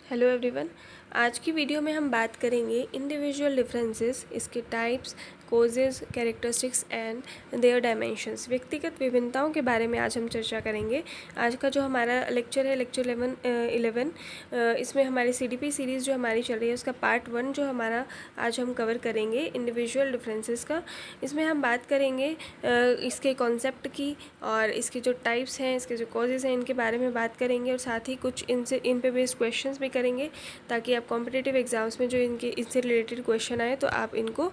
Hello everyone. आज की video में हम बात करेंगे इंडिविजुअल डिफरेंसेस, इसके types, causes, characteristics and their dimensions. व्यक्तिगत विभिन्नताओं के बारे में आज हम चर्चा करेंगे। आज का जो हमारा लेक्चर है, लेक्चर 11, इसमें हमारी CDP सीरीज़ जो हमारी चल रही है उसका पार्ट 1 जो हमारा आज हम कवर करेंगे इंडिविजुअल डिफरेंसेस का। इसमें हम बात करेंगे इसके कॉन्सेप्ट की और इसके जो टाइप्स हैं, इसके जो कॉजेज़ हैं, इनके बारे में बात करेंगे और साथ ही कुछ इन पे बेस्ड क्वेश्चंस भी करेंगे ताकि आप कॉम्पिटिटिव एग्जाम्स में जो इनसे रिलेटेड क्वेश्चन आए तो आप इनको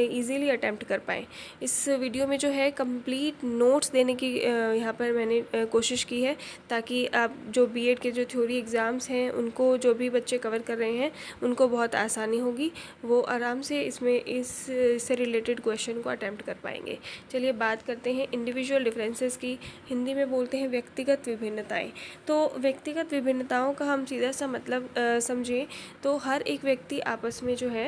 इजीली अटैम्प्ट कर पाएँ। इस वीडियो में जो है कंप्लीट नोट्स देने की यहाँ पर मैंने कोशिश की है ताकि आप जो बीएड के जो थ्योरी एग्ज़ाम्स हैं उनको जो भी बच्चे कवर कर रहे हैं उनको बहुत आसानी होगी, वो आराम से इससे रिलेटेड क्वेश्चन को अटैम्प्ट कर पाएंगे। चलिए बात करते हैं इंडिविजुअल डिफरेंसेस की। हिंदी में बोलते हैं व्यक्तिगत विभिन्नताएं। तो व्यक्तिगत विभिन्नताओं का हम सीधा सा मतलब समझें तो हर एक व्यक्ति आपस में जो है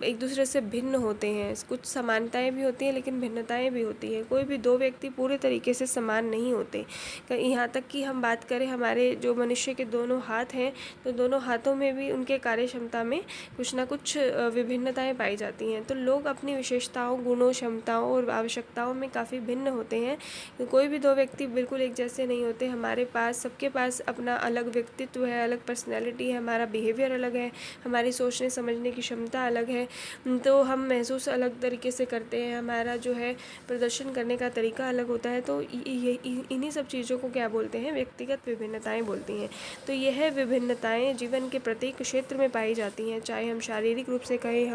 एक दूसरे से भिन्न होते हैं। कुछ समानताएं भी होती हैं लेकिन भिन्नताएं भी होती हैं। कोई भी दो व्यक्ति पूरे तरीके से समान नहीं होते। यहाँ तक कि हम बात करें हमारे जो मनुष्य के दोनों हाथ हैं तो दोनों हाथों में भी उनके कार्य क्षमता में कुछ ना कुछ विभिन्नताएं पाई जाती हैं। तो लोग अपनी विशेषताओं, गुणों, क्षमताओं और आवश्यकताओं में काफ़ी भिन्न होते हैं। कोई भी दो व्यक्ति बिल्कुल एक जैसे नहीं होते। हमारे पास, सबके पास अपना अलग व्यक्तित्व है, अलग पर्सनैलिटी है, हमारा बिहेवियर अलग है, हमारी सोचने समझने की क्षमता अलग है, तो हम महसूस अलग तरीके से करते हैं, हमारा जो है प्रदर्शन करने का तरीका अलग होता है। तो इन्हीं सब चीज़ों को क्या बोलते हैं? व्यक्तिगत विभिन्नताएं बोलती हैं। तो यह विभिन्नताएं जीवन के प्रत्येक क्षेत्र में पाई जाती हैं, चाहे हम शारीरिक रूप से कहें,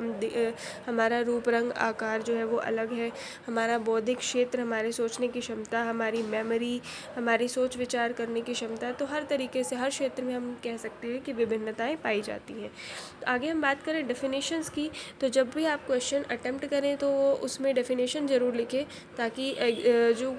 हमारा रूप, रंग, आकार जो है वो अलग है, हमारा बौद्धिक क्षेत्र, हमारे सोचने की क्षमता, हमारी मेमोरी, हमारी सोच विचार करने की क्षमता, तो हर तरीके से हर क्षेत्र में हम कह सकते हैं कि विभिन्नताएं पाई जाती हैं। तो आगे हम बात करें डेफिनेशंस की। तो जब भी आप क्वेश्चन अटेम्प्ट करें तो उसमें डेफिनेशन ज़रूर लिखें ताकि जो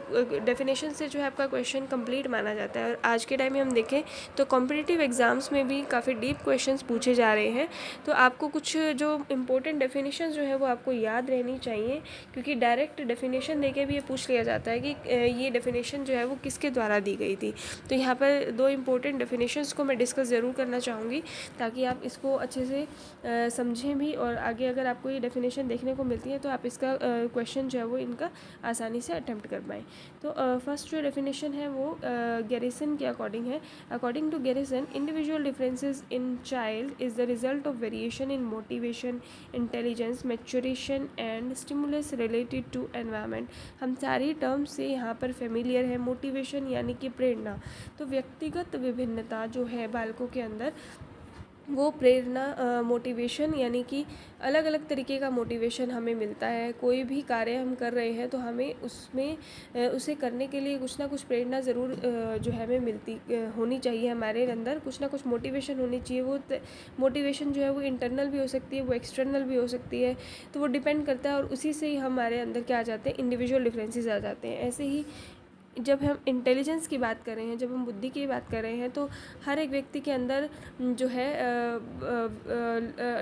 डेफिनेशन से जो है आपका क्वेश्चन कंप्लीट माना जाता है। और आज के टाइम में हम देखें तो कॉम्पिटिटिव एग्ज़ाम्स में भी काफ़ी डीप क्वेश्चंस पूछे जा रहे हैं। तो आपको कुछ जो इम्पोर्टेंट डेफिनेशन जो है वो आपको याद रहनी चाहिए, क्योंकि डायरेक्ट डेफिनेशन देके भी ये पूछ लिया जाता है कि ये डेफिनेशन जो है वो किसके द्वारा दी गई थी। तो यहाँ पर दो इम्पोर्टेंट डेफिनेशंस को मैं डिस्कस ज़रूर करना चाहूँगी ताकि आप इसको अच्छे से समझें भी, और आगे अगर आपको ये डेफिनेशन देखने को मिलती है तो आप इसका क्वेश्चन जो है वो इनका आसानी से अटैम्प्ट कर पाएँ। तो फर्स्ट जो डेफिनेशन है वो गैरिसन के अकॉर्डिंग है। According to Garrison, individual differences in child is the result of variation in motivation, intelligence, maturation and stimulus related to environment. हम सारी टर्म्स से यहाँ पर फेमिलियर है। मोटिवेशन यानी कि प्रेरणा। तो व्यक्तिगत विभिन्नता जो है बालकों के अंदर, वो प्रेरणा, मोटिवेशन यानी कि अलग अलग तरीके का मोटिवेशन हमें मिलता है। कोई भी कार्य हम कर रहे हैं तो हमें उसमें उसे करने के लिए कुछ ना कुछ प्रेरणा ज़रूर जो है हमें मिलती होनी चाहिए। हमारे अंदर कुछ ना कुछ मोटिवेशन होनी चाहिए। वो मोटिवेशन जो है वो इंटरनल भी हो सकती है, वो एक्सटर्नल भी हो सकती है। तो वो डिपेंड करता है और उसी से ही हमारे अंदर क्या आ जाते हैं? इंडिविजुअल डिफरेंसेस आ जाते हैं। ऐसे ही जब हम इंटेलिजेंस की बात कर रहे हैं, जब हम बुद्धि की बात कर रहे हैं, तो हर एक व्यक्ति के अंदर जो है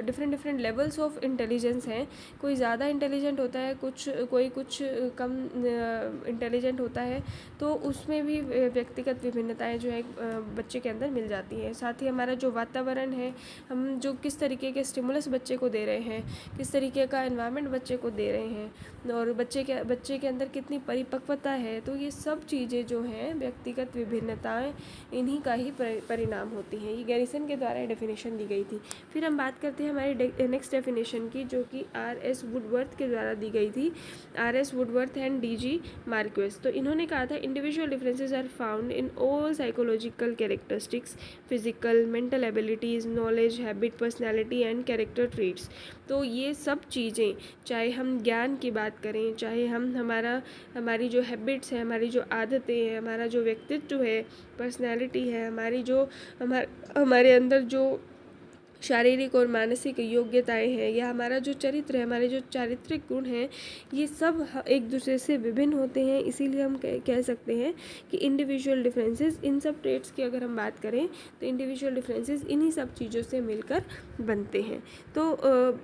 different different levels of intelligence हैं। कोई ज़्यादा इंटेलिजेंट होता है, कोई कुछ कम इंटेलिजेंट होता है। तो उसमें भी व्यक्तिगत विभिन्नताएं जो है बच्चे के अंदर मिल जाती हैं। साथ ही हमारा जो वातावरण है, हम जो किस तरीके के स्टिमुलस बच्चे को दे रहे हैं, किस तरीके का एनवायरनमेंट बच्चे को दे रहे हैं, और बच्चे के अंदर कितनी परिपक्वता है, तो ये सब चीज़ें जो हैं व्यक्तिगत विभिन्नताएं, इन्हीं का ही परिणाम होती हैं। ये गैरिसन के द्वारा डेफिनेशन दी गई थी। फिर हम बात करते हैं हमारी नेक्स्ट डेफिनेशन की, जो कि R.S. वुडवर्थ के द्वारा दी गई थी। R.S. Woodworth and D.G. Marquis. तो इन्होंने कहा था, individual differences are found in all psychological characteristics, physical, mental abilities, knowledge, habit, personality and character traits. तो ये सब चीज़ें, चाहे हम ज्ञान की बात करें, चाहे हमारी जो हैबिट्स हैं, हमारी जो आदतें हैं, हमारा जो व्यक्तित्व है, पर्सनैलिटी है, हमारी जो हमारे अंदर जो शारीरिक और मानसिक योग्यताएं हैं या हमारा जो चरित्र है, हमारे जो चारित्रिक गुण हैं, ये सब एक दूसरे से विभिन्न होते हैं। इसीलिए हम कह सकते हैं कि इंडिविजुअल डिफरेंसेस, इन सब ट्रेट्स की अगर हम बात करें तो इंडिविजुअल डिफरेंसेस इन्हीं सब चीज़ों से मिलकर बनते हैं। तो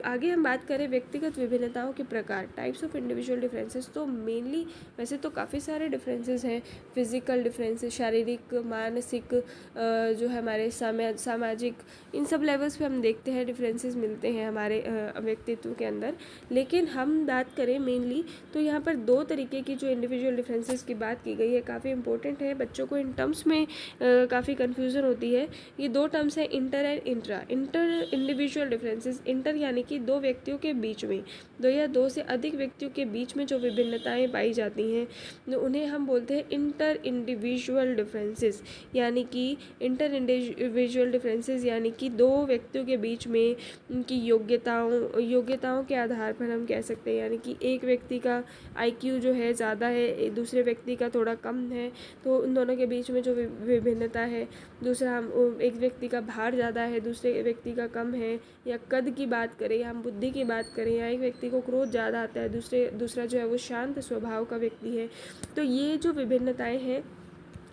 आगे हम बात करें व्यक्तिगत विभिन्नताओं के प्रकार, टाइप्स ऑफ इंडिविजुअल डिफरेंसेस, तो मेनली वैसे तो काफ़ी सारे डिफरेंसेस हैं। फिजिकल डिफरेंसेस, शारीरिक, मानसिक, जो है हमारे सामाजिक, इन सब लेवल्स पे हम देखते हैं डिफरेंसेस मिलते हैं हमारे व्यक्तित्व के अंदर। लेकिन हम बात करें मेनली तो यहाँ पर दो तरीके की जो इंडिविजुअल डिफरेंसेस की बात की गई है काफ़ी इंपॉर्टेंट है। बच्चों को इन टर्म्स में काफ़ी कन्फ्यूज़न होती है। ये दो टर्म्स है inter and intra. Inter individual differences, inter यानी कि दो व्यक्तियों के बीच में, दो या दो से अधिक व्यक्तियों के बीच में जो विभिन्नताएं पाई जाती हैं उन्हें हम बोलते हैं इंटर इंडिविजुअल डिफरेंसेस। यानी कि इंटर इंडिविजुअल डिफरेंसेस यानी कि दो व्यक्तियों के बीच में उनकी योग्यताओं के आधार पर हम कह सकते हैं। यानी कि एक व्यक्ति का आईक्यू जो है ज़्यादा है, दूसरे व्यक्ति का थोड़ा कम है, तो उन दोनों के बीच में जो विभिन्नता है। दूसरा, हम एक व्यक्ति का भार ज़्यादा है, दूसरे व्यक्ति का कम है, या कद की बात करें, या हम बुद्धि की बात करें, या एक व्यक्ति को क्रोध ज़्यादा आता है, दूसरा जो है वो शांत स्वभाव का व्यक्ति है। तो ये जो विभिन्नताएं हैं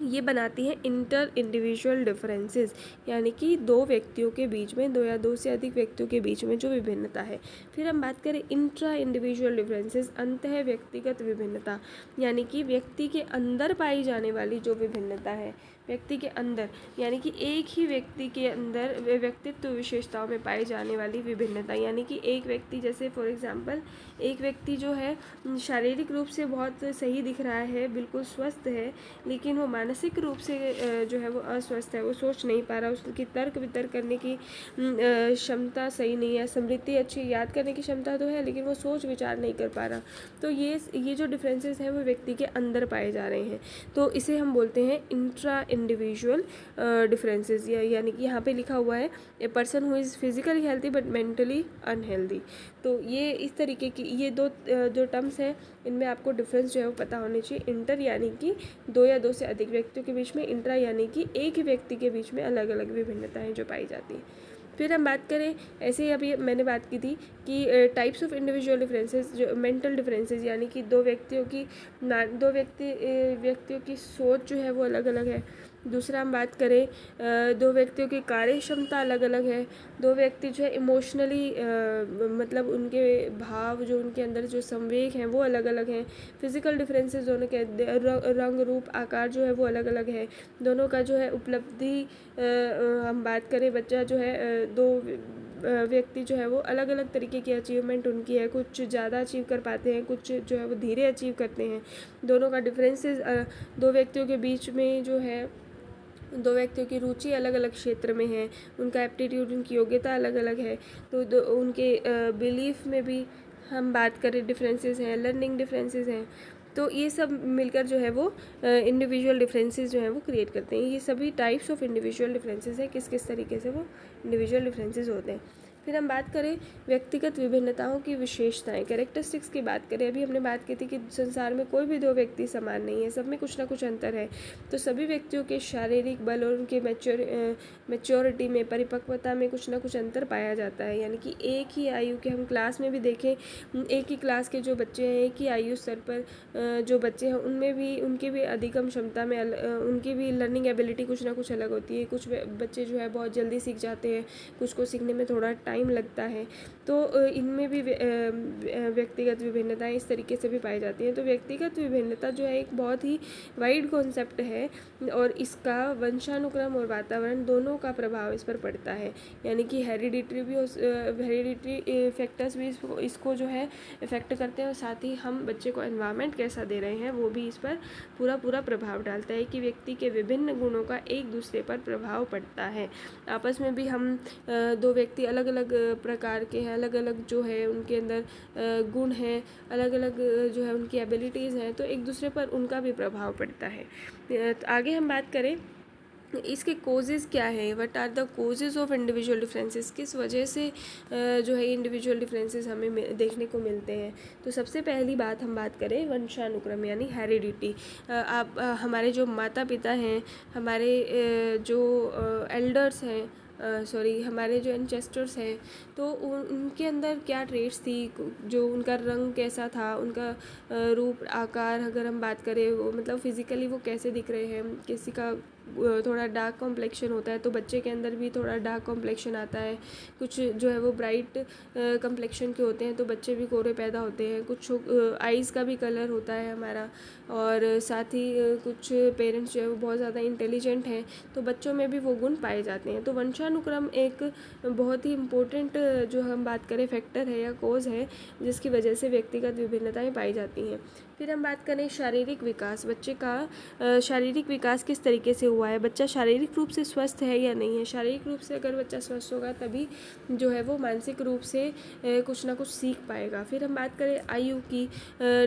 ये बनाती हैं इंटर इंडिविजुअल डिफरेंसेस, यानी कि दो व्यक्तियों के बीच में, दो या दो से अधिक व्यक्तियों के बीच में जो विभिन्नता है। फिर हम बात करें इंट्रा इंडिविजुअल डिफरेंसेस, अंतः व्यक्तिगत विभिन्नता, यानी कि व्यक्ति के अंदर पाई जाने वाली जो विभिन्नता है, व्यक्ति के अंदर, यानी कि एक ही व्यक्ति के अंदर व्यक्तित्व विशेषताओं में पाई जाने वाली विभिन्नता। यानी कि एक व्यक्ति, जैसे फॉर एग्जांपल एक व्यक्ति जो है शारीरिक रूप से बहुत सही दिख रहा है, बिल्कुल स्वस्थ है, लेकिन वो मानसिक रूप से जो है वो अस्वस्थ है, वो सोच नहीं पा रहा, उसकी तर्क वितर्क करने की क्षमता सही नहीं है, स्मृति अच्छी, याद करने की क्षमता तो है लेकिन वो सोच विचार नहीं कर पा रहा। तो ये जो डिफरेंसेस हैं वो व्यक्ति के अंदर पाए जा रहे हैं, तो इसे हम बोलते हैं इंट्रा इंडिविजुअल डिफरेंसेस। यानी कि यहाँ पे लिखा हुआ है a person who is physically healthy but mentally unhealthy. तो ये इस तरीके की ये दो जो टर्म्स हैं इनमें आपको डिफरेंस जो है वो पता होनी चाहिए। इंटर यानी कि दो या दो से अधिक व्यक्तियों के बीच में, इंट्रा यानी कि एक ही व्यक्ति के बीच में अलग अलग विभिन्नताएं जो पाई जाती हैं। फिर हम बात करें, ऐसे ही अभी मैंने बात की थी कि टाइप्स ऑफ इंडिविजुअल डिफरेंसेस, जो मेंटल डिफरेंसेस, यानी कि दो व्यक्तियों की सोच जो है वो अलग अलग है। दूसरा हम बात करें दो व्यक्तियों की कार्य क्षमता अलग अलग है। दो व्यक्ति जो है इमोशनली मतलब उनके भाव, जो उनके अंदर जो संवेग हैं वो अलग अलग हैं। फिजिकल डिफरेंसेस दोनों के रंग रूप आकार जो है वो अलग अलग है। दोनों का जो है उपलब्धि, हम बात करें बच्चा जो है दो व्यक्ति जो है वो अलग अलग तरीके की अचीवमेंट उनकी है, कुछ ज़्यादा अचीव कर पाते हैं, कुछ जो है वो धीरे अचीव करते हैं। दोनों का डिफरेंसेस दो व्यक्तियों के बीच में जो है, दो व्यक्तियों की रुचि अलग अलग क्षेत्र में है, उनका एप्टीट्यूड, उनकी योग्यता अलग अलग है। तो उनके बिलीफ में भी हम बात करें डिफरेंसेस हैं, लर्निंग डिफरेंसेस हैं। तो ये सब मिलकर जो है वो इंडिविजुअल डिफरेंसेस जो हैं वो क्रिएट करते हैं। ये सभी टाइप्स ऑफ इंडिविजुअल डिफरेंसेस हैं, किस किस तरीके से वो इंडिविजुअल डिफरेंसेस होते हैं। फिर हम बात करें व्यक्तिगत विभिन्नताओं की विशेषताएं, कैरेक्टरिस्टिक्स की बात करें। अभी हमने बात की थी कि संसार में कोई भी दो व्यक्ति समान नहीं है, सब में कुछ ना कुछ अंतर है। तो सभी व्यक्तियों के शारीरिक बल और उनके मैच्योरिटी में, परिपक्वता में कुछ ना कुछ अंतर पाया जाता है। यानी कि एक ही आयु के, हम क्लास में भी देखें, एक ही क्लास के जो बच्चे हैं, एक ही आयु स्तर पर जो बच्चे हैं, उनमें भी उनकी भी अधिगम क्षमता में उनकी भी लर्निंग एबिलिटी कुछ ना कुछ अलग होती है। कुछ बच्चे जो है बहुत जल्दी सीख जाते हैं, कुछ को सीखने में थोड़ा टाइम लगता है। तो इनमें भी व्यक्तिगत विभिन्नताएं इस तरीके से भी पाई जाती हैं। तो व्यक्तिगत विभिन्नता जो है एक बहुत ही वाइड कॉन्सेप्ट है और इसका वंशानुक्रम और वातावरण दोनों का प्रभाव इस पर पड़ता है। यानी कि हेरिडिटरी फैक्टर्स भी इसको जो है इफेक्ट करते हैं, और साथ ही हम बच्चे को एनवायरनमेंट कैसा दे रहे हैं वो भी इस पर पूरा प्रभाव डालता है कि व्यक्ति के विभिन्न गुणों का एक दूसरे पर प्रभाव पड़ता है। आपस में भी हम दो व्यक्ति अलग अलग प्रकार के हैं, अलग अलग जो है उनके अंदर गुण हैं, अलग अलग जो है उनकी एबिलिटीज़ हैं, तो एक दूसरे पर उनका भी प्रभाव पड़ता है। तो आगे हम बात करें इसके कोजेज़ क्या है, what are the causes of individual differences, किस वजह से जो है इंडिविजुअल डिफरेंसेस हमें देखने को मिलते हैं। तो सबसे पहली बात हम बात करें वंशानुक्रम यानी हेरिडिटी। आप हमारे जो माता पिता हैं, हमारे जो एल्डर्स हैं, सॉरी हमारे जो एंसेस्टर्स हैं, तो उनके अंदर क्या ट्रेट्स थी, जो उनका रंग कैसा था, उनका रूप आकार अगर हम बात करें, वो मतलब फिज़िकली वो कैसे दिख रहे हैं। किसी का थोड़ा डार्क कॉम्प्लेक्शन होता है तो बच्चे के अंदर भी थोड़ा डार्क कॉम्प्लेक्शन आता है। कुछ जो है वो ब्राइट कम्प्लेक्शन के होते हैं तो बच्चे भी गोरे पैदा होते हैं। कुछ आइज़ का भी कलर होता है हमारा, और साथ ही कुछ पेरेंट्स जो है वो बहुत ज़्यादा इंटेलिजेंट हैं तो बच्चों में भी वो गुण पाए जाते हैं। तो वंशानुक्रम एक बहुत ही इम्पोर्टेंट जो हम बात करें फैक्टर है या कोज़ है जिसकी वजह से व्यक्तिगत विभिन्नताएं पाई जाती हैं। फिर हम बात करें शारीरिक विकास। बच्चे का शारीरिक विकास किस तरीके से हुआ है, बच्चा शारीरिक रूप से स्वस्थ है या नहीं है। शारीरिक रूप से अगर बच्चा स्वस्थ होगा तभी जो है वो मानसिक रूप से कुछ ना कुछ सीख पाएगा। फिर हम बात करें आयु की,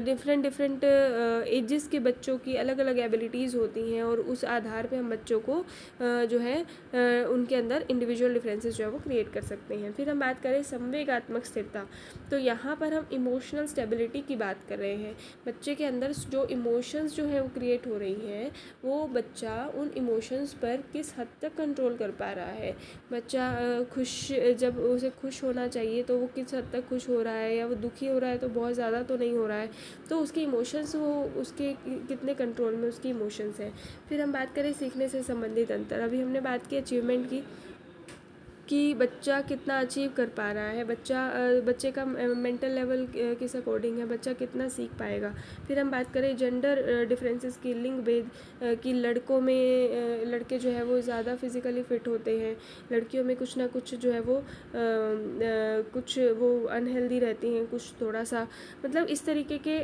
डिफरेंट एजेस के बच्चों की अलग अलग एबिलिटीज़ होती हैं और उस आधार पे हम बच्चों को जो है उनके अंदर इंडिविजुअल डिफरेंसेस जो है वो क्रिएट कर सकते हैं। फिर हम बात करें संवेगात्मक स्थिरता, तो यहाँ पर हम इमोशनल स्टेबिलिटी की बात कर रहे हैं। बच्चे के अंदर जो इमोशंस जो है वो क्रिएट हो रही हैं, वो बच्चा उन इमोशंस पर किस हद तक कंट्रोल कर पा रहा है। बच्चा खुश, जब उसे खुश होना चाहिए तो वो किस हद तक खुश हो रहा है, या वो दुखी हो रहा है तो बहुत ज़्यादा तो नहीं हो रहा है। तो उसके इमोशंस, वो उसके कितने कंट्रोल में उसकी इमोशंस हैं। फिर हम बात करें सीखने से संबंधित अंतर। अभी हमने बात की अचीवमेंट की कि बच्चा कितना अचीव कर पा रहा है, बच्चे का मेंटल लेवल किस अकॉर्डिंग है, बच्चा कितना सीख पाएगा। फिर हम बात करें जेंडर डिफरेंसेस की, लिंग भेद कि लड़कों में लड़के जो है वो ज़्यादा फिज़िकली फिट होते हैं, लड़कियों में कुछ ना कुछ जो है वो कुछ वो अनहेल्दी रहती हैं, कुछ थोड़ा सा, मतलब इस तरीके के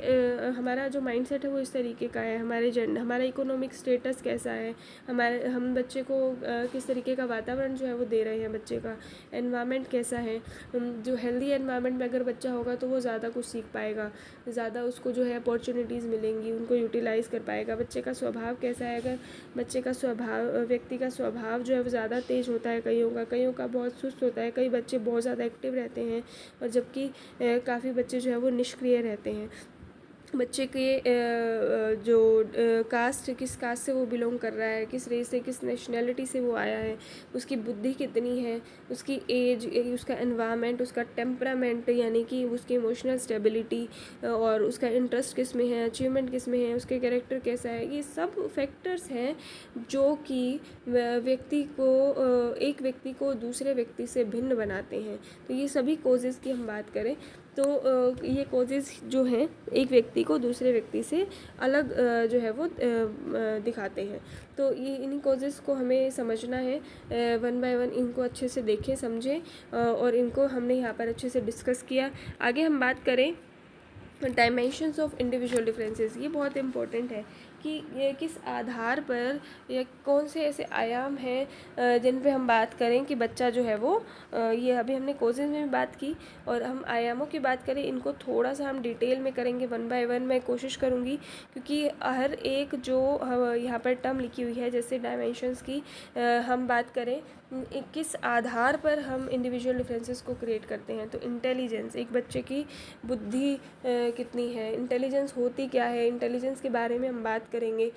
हमारा जो माइंडसेट है वो इस तरीके का है। हमारा इकोनॉमिक स्टेटस कैसा है, हम बच्चे को किस तरीके का वातावरण जो है वो दे रहे हैं, बच्चे का एनवायरनमेंट कैसा है। जो हेल्दी एनवायरनमेंट में अगर बच्चा होगा तो वो ज़्यादा कुछ सीख पाएगा, ज़्यादा उसको जो है अपॉर्चुनिटीज़ मिलेंगी, उनको यूटिलाइज़ कर पाएगा। बच्चे का स्वभाव कैसा है, अगर बच्चे का व्यक्ति का स्वभाव जो है वो ज़्यादा तेज़ होता है, कईयों का बहुत सुस्त होता है, कई बच्चे बहुत ज़्यादा एक्टिव रहते हैं और जबकि काफ़ी बच्चे जो है वो निष्क्रिय रहते हैं। बच्चे के जो कास्ट, किस कास्ट से वो बिलोंग कर रहा है, किस रेस से, किस नेशनैलिटी से वो आया है, उसकी बुद्धि कितनी है, उसकी एज, उसका एनवायरनमेंट, उसका टेम्परामेंट यानी कि उसकी इमोशनल स्टेबिलिटी, और उसका इंटरेस्ट किस में है, अचीवमेंट किस में है, उसके कैरेक्टर कैसा है। ये सब फैक्टर्स हैं जो कि एक व्यक्ति को दूसरे व्यक्ति से भिन्न बनाते हैं। तो ये सभी कोजेज़ की हम बात करें तो ये कोजेज़ जो हैं एक व्यक्ति को दूसरे व्यक्ति से अलग जो है वो दिखाते हैं। तो ये इन्हीं कोजेज़ को हमें समझना है, वन बाय वन इनको अच्छे से देखें, समझें, और इनको हमने यहाँ पर अच्छे से डिस्कस किया। आगे हम बात करें डायमेंशंस ऑफ इंडिविजुअल डिफरेंसेस। ये बहुत इम्पोर्टेंट है कि ये किस आधार पर या कौन से ऐसे आयाम हैं जिन पे हम बात करें कि बच्चा जो है वो ये अभी हमने कोजेज़ में भी बात की और हम आयामों की बात करें, इनको थोड़ा सा हम डिटेल में करेंगे वन बाय वन। मैं कोशिश करूँगी क्योंकि हर एक जो यहाँ पर टर्म लिखी हुई है जैसे डायमेंशंस की हम बात करें किस आधार पर हम इंडिविजुअल डिफरेंसेस को क्रिएट करते हैं। तो इंटेलिजेंस, एक बच्चे की बुद्धि कितनी है, इंटेलिजेंस होती क्या है, इंटेलिजेंस के बारे में हम बात करेंगे।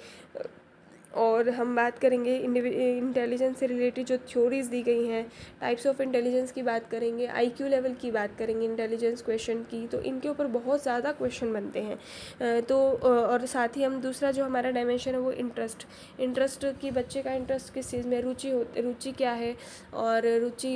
और हम बात करेंगे इंटेलिजेंस से रिलेटेड जो थ्योरीज़ दी गई हैं, टाइप्स ऑफ इंटेलिजेंस की बात करेंगे, आईक्यू लेवल की बात करेंगे इंटेलिजेंस क्वेश्चन की। तो इनके ऊपर बहुत ज़्यादा क्वेश्चन बनते हैं। तो और साथ ही हम दूसरा जो हमारा डायमेंशन है वो इंटरेस्ट की, बच्चे का इंटरेस्ट किस चीज़ में, रुचि क्या है, और रुचि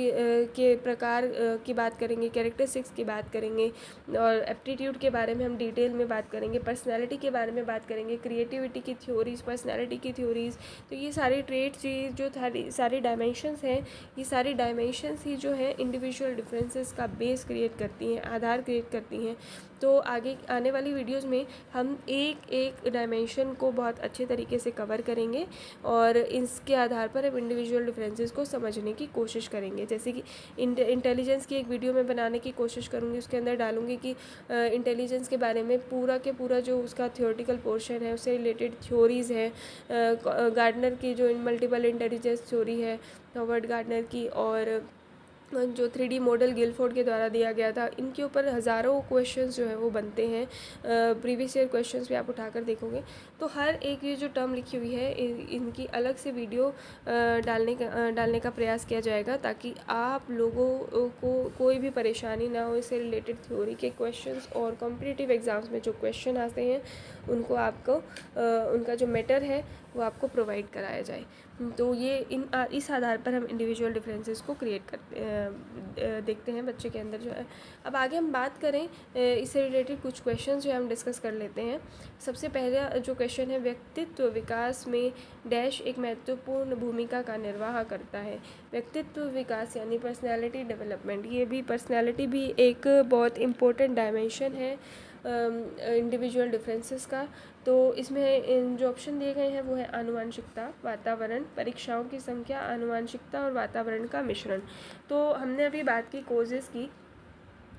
के प्रकार की बात करेंगे, कैरेक्टरिस्टिक्स की बात करेंगे, और एप्टीट्यूड के बारे में हम डिटेल में बात करेंगे, पर्सनैलिटी के बारे में बात करेंगे, क्रिएटिविटी की थ्योरीज, पर्सनैलिटी की थ्योरीज। तो ये सारे ट्रेट्स, ये जो सारी डायमेंशंस हैं, ये सारी डायमेंशंस ही जो है इंडिविजुअल डिफरेंसेस का बेस क्रिएट करती हैं, आधार क्रिएट करती हैं। तो आगे आने वाली वीडियोस में हम एक एक डायमेंशन को बहुत अच्छे तरीके से कवर करेंगे और इसके आधार पर हम इंडिविजुअल डिफरेंसेस को समझने की कोशिश करेंगे। जैसे कि इंटेलिजेंस की एक वीडियो में बनाने की कोशिश करूँगी, उसके अंदर डालूँगी कि इंटेलिजेंस के बारे में पूरा के पूरा जो उसका थ्योरेटिकल पोर्शन है, उससे रिलेटेड थ्योरीज़ है, गार्डनर की जो मल्टीपल इंटेलिजेंस थ्योरी है, हॉवर्ड गार्डनर की, और जो 3D मॉडल गिलफोर्ड के द्वारा दिया गया था, इनके ऊपर हज़ारों क्वेश्चंस जो है वो बनते हैं। प्रीवियस ईयर क्वेश्चंस भी आप उठाकर देखोगे तो हर एक ये जो टर्म लिखी हुई है इनकी अलग से वीडियो डालने का प्रयास किया जाएगा, ताकि आप लोगों को कोई भी परेशानी ना हो। इससे रिलेटेड थ्योरी के क्वेश्चंस और कॉम्पिटिटिव एग्ज़ाम्स में जो क्वेश्चन आते हैं उनको आपको उनका जो मैटर है वो आपको प्रोवाइड कराया जाए। तो ये इस आधार पर हम इंडिविजुअल डिफरेंसेस को क्रिएट करते देखते हैं बच्चे के अंदर जो है। अब आगे हम बात करें इससे रिलेटेड कुछ क्वेश्चन जो हम डिस्कस कर लेते हैं। सबसे पहला जो क्वेश्चन है, व्यक्तित्व विकास में डैश एक महत्वपूर्ण भूमिका का निर्वाह करता है। व्यक्तित्व विकास यानी पर्सनैलिटी डेवलपमेंट, ये भी पर्सनैलिटी भी एक बहुत इम्पोर्टेंट डायमेंशन है इंडिविजुअल डिफरेंसेस का। तो इसमें जो ऑप्शन दिए गए हैं वो है आनुवांशिकता, वातावरण, परीक्षाओं की संख्या, आनुवांशिकता और वातावरण का मिश्रण। तो हमने अभी बात की कोजेस की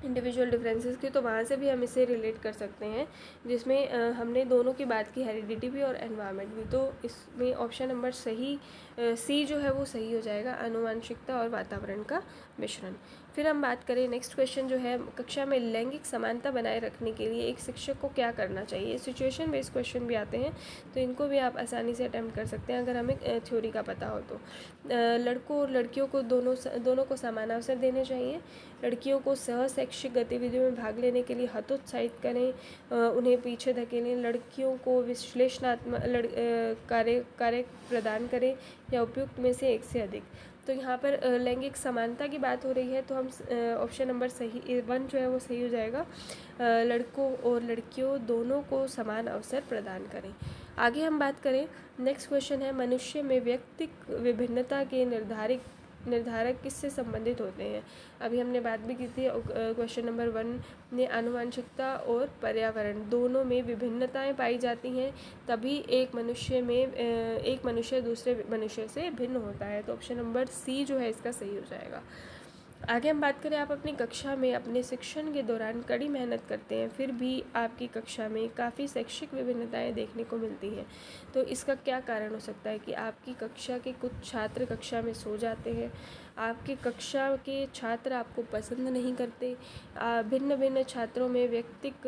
इंडिविजुअल डिफरेंसेस की, तो वहाँ से भी हम इसे रिलेट कर सकते हैं, जिसमें हमने दोनों की बात की, हेरिडिटी भी और एनवायरनमेंट भी। तो इसमें ऑप्शन नंबर सही सी जो है वो सही हो जाएगा, आनुवांशिकता और वातावरण का मिश्रण। फिर हम बात करें नेक्स्ट क्वेश्चन जो है, कक्षा में लैंगिक समानता बनाए रखने के लिए एक शिक्षक को क्या करना चाहिए। सिचुएशन बेस्ड क्वेश्चन भी आते हैं, तो इनको भी आप आसानी से अटैम्प्ट कर सकते हैं अगर हमें थ्योरी का पता हो तो। लड़कों और लड़कियों को दोनों को समान अवसर देने चाहिए। लड़कियों को सह शैक्षिक गतिविधियों में भाग लेने के लिए हतोत्साहित करें, उन्हें पीछे धकेलें। लड़कियों को विश्लेषणात्मक कार्य प्रदान करें या उपयुक्त में से एक से अधिक। तो यहाँ पर लैंगिक समानता की बात हो रही है, तो हम ऑप्शन नंबर सही 1 जो है वो सही हो जाएगा। लड़कों और लड़कियों दोनों को समान अवसर प्रदान करें। आगे हम बात करें, नेक्स्ट क्वेश्चन है, मनुष्य में व्यक्तिक विभिन्नता के निर्धारक किससे संबंधित होते हैं। अभी हमने बात भी की थी क्वेश्चन नंबर 1 ने, आनुवंशिकता और पर्यावरण दोनों में विभिन्नताएं पाई जाती हैं, तभी एक मनुष्य दूसरे मनुष्य से भिन्न होता है। तो ऑप्शन नंबर सी जो है इसका सही हो जाएगा। आगे हम बात करें, आप अपनी कक्षा में अपने शिक्षण के दौरान कड़ी मेहनत करते हैं, फिर भी आपकी कक्षा में काफ़ी शैक्षिक विभिन्नताएं देखने को मिलती हैं। तो इसका क्या कारण हो सकता है कि आपकी कक्षा के कुछ छात्र कक्षा में सो जाते हैं, आपकी कक्षा के छात्र आपको पसंद नहीं करते, भिन्न भिन्न छात्रों में व्यक्तिक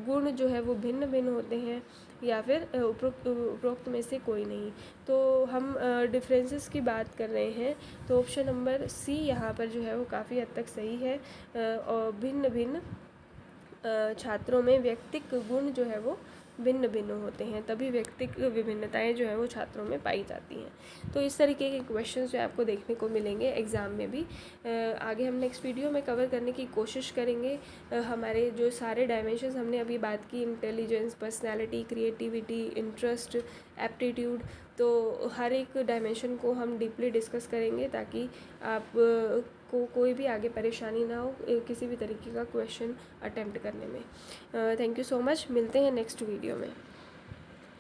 गुण जो है वो भिन्न भिन्न होते हैं, या फिर उपरोक्त में से कोई नहीं। तो हम डिफरेंसेस की बात कर रहे हैं, तो ऑप्शन नंबर सी यहाँ पर जो है वो काफ़ी हद तक सही है। और भिन्न भिन्न छात्रों में व्यक्तिक गुण जो है वो भिन्न भिन्न होते हैं, तभी व्यक्तिक विभिन्नताएं जो है वो छात्रों में पाई जाती हैं। तो इस तरीके के क्वेश्चंस जो आपको देखने को मिलेंगे एग्ज़ाम में भी। आगे हम नेक्स्ट वीडियो में कवर करने की कोशिश करेंगे हमारे जो सारे डायमेंशंस हमने अभी बात की, intelligence, personality, creativity, interest, aptitude, तो हर एक डायमेंशन को हम डीपली डिस्कस करेंगे, ताकि आप को कोई भी आगे परेशानी ना हो किसी भी तरीके का क्वेश्चन अटेम्प्ट करने में। थैंक यू सो मच, मिलते हैं नेक्स्ट वीडियो में।